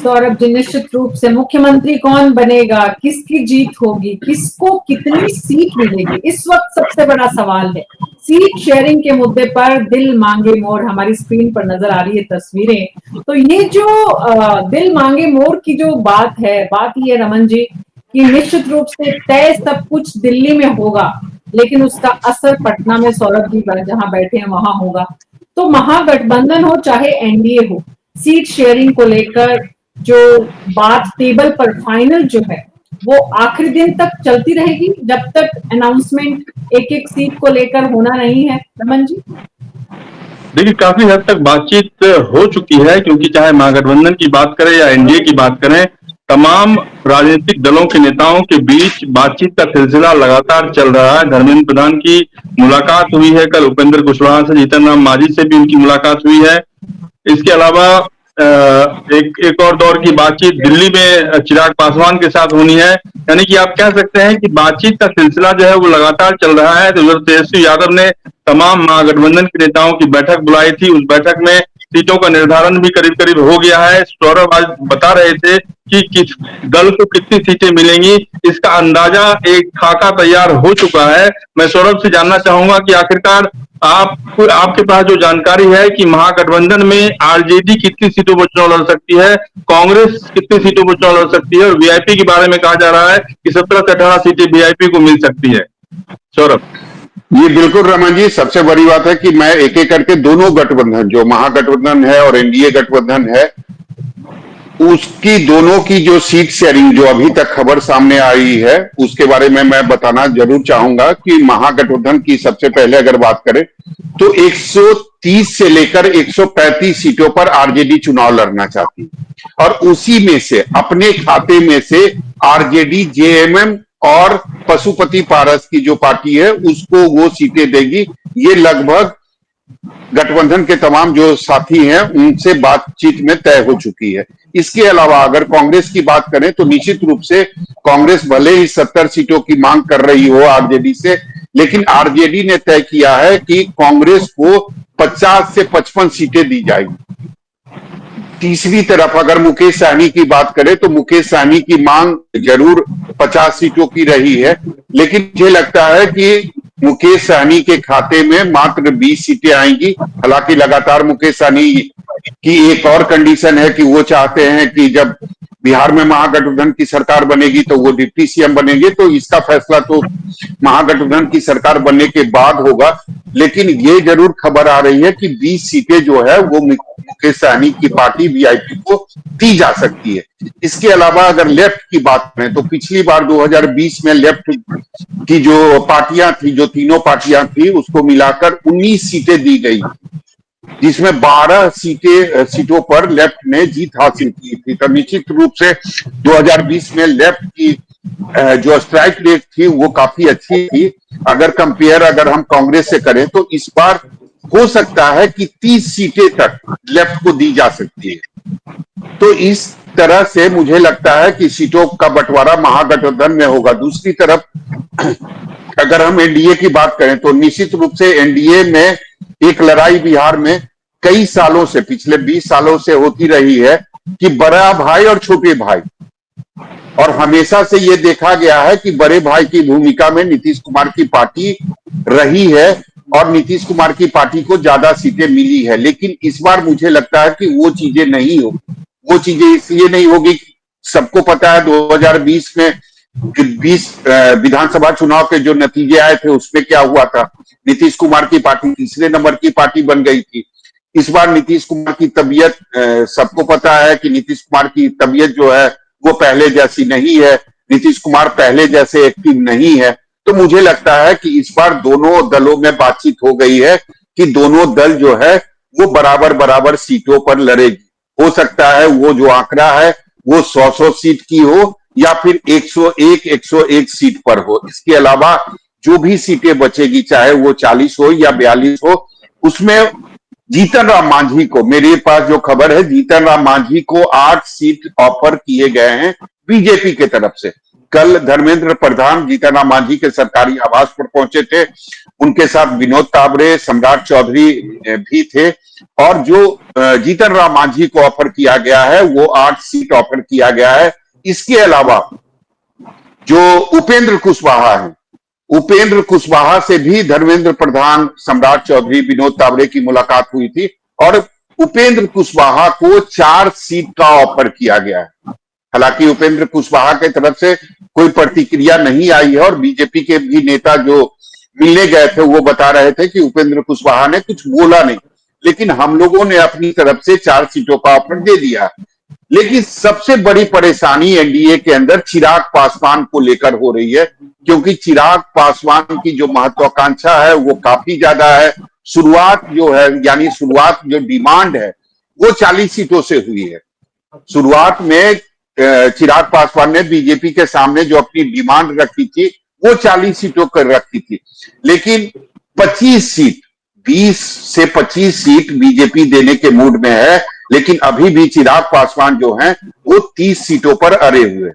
सौरभ जी, निश्चित रूप से मुख्यमंत्री कौन बनेगा, किसकी जीत होगी, किसको कितनी सीट मिलेगी, इस वक्त सबसे बड़ा सवाल है। सीट शेयरिंग के मुद्दे पर दिल मांगे मोर, हमारी स्क्रीन पर नजर आ रही है तस्वीरें। तो ये जो दिल मांगे मोर की जो बात है, बात ये रमन जी कि निश्चित रूप से तय सब कुछ दिल्ली में होगा, लेकिन उसका असर पटना में सौरभ जी जहां बैठे हैं वहां होगा। तो महागठबंधन हो चाहे एनडीए हो, सीट शेयरिंग को लेकर जो बात टेबल पर फाइनल जो है वो आखिरी दिन तक चलती रहेगी जब तक अनाउंसमेंट एक एक सीट को लेकर होना नहीं है। रमन जी, देखिए, काफी हद तक बातचीत हो चुकी है, क्योंकि चाहे महागठबंधन की बात करें या एनडीए की बात करें, तमाम राजनीतिक दलों के नेताओं के बीच बातचीत का सिलसिला लगातार चल रहा है। धर्मेंद्र प्रधान की मुलाकात हुई है कल उपेंद्र कुशवाहा से, जीतन राम मांझी से भी उनकी मुलाकात हुई है। इसके अलावा एक और दौर की बातचीत दिल्ली में चिराग पासवान के साथ होनी है। यानी कि आप कह सकते हैं कि बातचीत का सिलसिला जो है वो लगातार चल रहा है। तो तेजस्वी यादव ने तमाम महागठबंधन के नेताओं की बैठक बुलाई थी। उस बैठक में सीटों का निर्धारण भी करीब करीब हो गया है। सौरभ आज बता रहे थे कि किस दल को कितनी सीटें मिलेंगी, इसका अंदाजा एक खाका तैयार हो चुका है। मैं सौरभ से जानना चाहूंगा कि आखिरकार आपके पास जो जानकारी है कि महागठबंधन में आरजेडी कितनी सीटों पर चुनाव लड़ सकती है, कांग्रेस कितनी सीटों पर चुनाव लड़ सकती है, और वीआईपी के बारे में कहा जा रहा है कि 17 से 18 सीटें वीआईपी को मिल सकती है। सौरभ ये बिल्कुल रमन जी, सबसे बड़ी बात है कि मैं एक एक करके दोनों गठबंधन, जो महागठबंधन है और एनडीए गठबंधन है, उसकी दोनों की जो सीट शेयरिंग जो अभी तक खबर सामने आई है उसके बारे में मैं बताना जरूर चाहूंगा कि महागठबंधन की सबसे पहले अगर बात करें तो 130 से लेकर 135 सीटों पर आरजेडी चुनाव लड़ना चाहती है, और उसी में से अपने खाते में से आरजेडी जेएमएम और पशुपति पारस की जो पार्टी है उसको वो सीटें देगी। ये लगभग गठबंधन के तमाम जो साथी हैं उनसे बातचीत में तय हो चुकी है। इसके अलावा अगर कांग्रेस की बात करें तो निश्चित रूप से कांग्रेस भले ही 70 सीटों की मांग कर रही हो आरजेडी से, लेकिन आरजेडी ने तय किया है कि कांग्रेस को 50 से 55 सीटें दी जाएगी। तीसरी तरफ अगर मुकेश सहनी की बात करें तो मुकेश सहनी की मांग जरूर 50 सीटों की रही है, लेकिन मुझे लगता है कि मुकेश सहनी के खाते में मात्र 20 सीटें आएंगी। हालांकि लगातार मुकेश सहनी की एक और कंडीशन है कि वो चाहते हैं कि जब बिहार में महागठबंधन की सरकार बनेगी तो वो डिप्टी सीएम बनेंगे, तो इसका फैसला तो महागठबंधन की सरकार बनने के बाद होगा। लेकिन ये जरूर खबर आ रही है कि 20 सीटें जो है वो मुकेश सहनी की पार्टी वीआईपी को दी जा सकती है। इसके अलावा अगर लेफ्ट की बात करें तो पिछली बार 2020 में लेफ्ट की जो पार्टियां थी, जो तीनों पार्टियां थी, उसको मिलाकर 19 सीटें दी गई, जिसमें 12 सीटों पर लेफ्ट ने जीत हासिल की थी। तो निश्चित रूप से 2020 में लेफ्ट की जो स्ट्राइक रेट थी वो काफी अच्छी थी। अगर हम कांग्रेस से करें तो इस बार हो सकता है कि 30 सीटें तक लेफ्ट को दी जा सकती है। तो इस तरह से मुझे लगता है कि सीटों का बंटवारा महागठबंधन में होगा। दूसरी तरफ अगर हम एनडीए की बात करें तो निश्चित रूप से एनडीए में एक लड़ाई बिहार में कई सालों से, पिछले 20 सालों से होती रही है कि बड़ा भाई और छोटे भाई, और हमेशा से ये देखा गया है कि बड़े भाई की भूमिका में नीतीश कुमार की पार्टी रही है और नीतीश कुमार की पार्टी को ज्यादा सीटें मिली है। लेकिन इस बार मुझे लगता है कि वो चीजें नहीं होगी। वो चीजें इसलिए नहीं होगी, सबको पता है 2020 में 20 विधानसभा चुनाव के जो नतीजे आए थे उसमें क्या हुआ था। नीतीश कुमार की पार्टी तीसरे नंबर की पार्टी बन गई थी। इस बार नीतीश कुमार की तबीयत, सबको पता है कि नीतीश कुमार की तबीयत जो है वो पहले जैसी नहीं है, नीतीश कुमार पहले जैसे एक्टिव नहीं है। तो मुझे लगता है कि इस बार दोनों दलों में बातचीत हो गई है कि दोनों दल जो है वो बराबर बराबर सीटों पर लड़ेगी। हो सकता है वो जो आंकड़ा है वो 100 सीट की हो या फिर 101 सीट पर हो। इसके अलावा जो भी सीटें बचेगी, चाहे वो 40 हो या 42 हो, उसमें जीतन राम मांझी को, मेरे पास जो खबर है, जीतन राम मांझी को 8 सीट ऑफर किए गए हैं बीजेपी के तरफ से। कल धर्मेंद्र प्रधान जीतन राम मांझी के सरकारी आवास पर पहुंचे थे। उनके साथ विनोद तावरे, सम्राट चौधरी भी थे। और जो जीतन राम मांझी को ऑफर किया गया है वो 8 सीट ऑफर किया गया है। इसके अलावा जो उपेंद्र कुशवाहा है, उपेंद्र कुशवाहा से भी धर्मेंद्र प्रधान, सम्राट चौधरी, विनोद तावरे की मुलाकात हुई थी और उपेंद्र कुशवाहा को 4 सीट का ऑफर किया गया है। हालांकि उपेंद्र कुशवाहा की तरफ से कोई प्रतिक्रिया नहीं आई है और बीजेपी के भी नेता जो मिलने गए थे वो बता रहे थे कि उपेंद्र कुशवाहा ने कुछ बोला नहीं, लेकिन हम लोगों ने अपनी तरफ से 4 सीटों का ऑफर दे दिया। लेकिन सबसे बड़ी परेशानी एनडीए के अंदर चिराग पासवान को लेकर हो रही है, क्योंकि चिराग पासवान की जो महत्वाकांक्षा है वो काफी ज्यादा है। शुरुआत जो है, यानी शुरुआत जो डिमांड है वो 40 सीटों से हुई है। शुरुआत में चिराग पासवान ने बीजेपी के सामने जो अपनी डिमांड रखी थी वो 40 सीटों कर रखी थी, लेकिन 25 सीट, 20 से 25 सीट बीजेपी देने के मूड में है। लेकिन अभी भी चिराग पासवान जो हैं वो 30 सीटों पर अड़े हुए हैं।